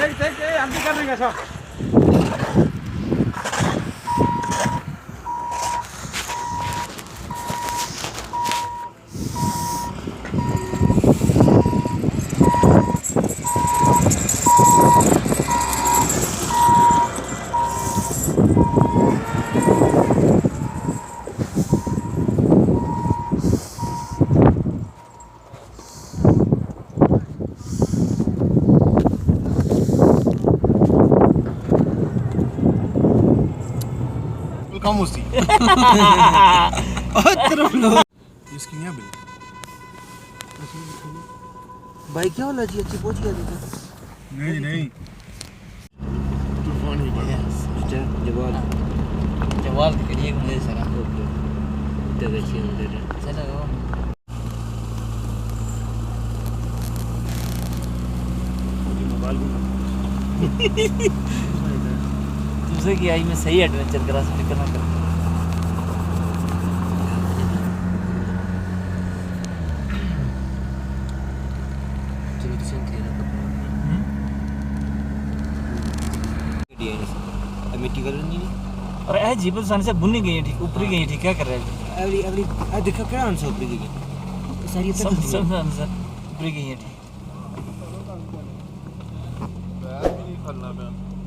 देख हम भी करने का सब Kamu sih. Terus lo. इसकी नहीं बिल भाई क्या वाला जी अच्छी पहुंच गया था नहीं तूफान ही बड़ा जवाल जवाल के लिए मुझे सरा तो अच्छी अंदर चलो तुझे की आई में सही एडवेंचर करा सकते करना कर मिट्टी कलर नहीं और ए जीवन सन से बुनी गई है ठीक ऊपरी गई है ठीक क्या कर रहा है अगली अगली आ देखो क्या आंसर ऊपर गई सारी सब सब आंसर ऊपरी गई है ठीक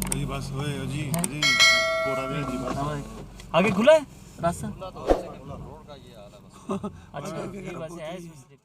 जी बस होए जी पूरा दे जी बस आगे खुला है रास्ता अच्छा ये बस है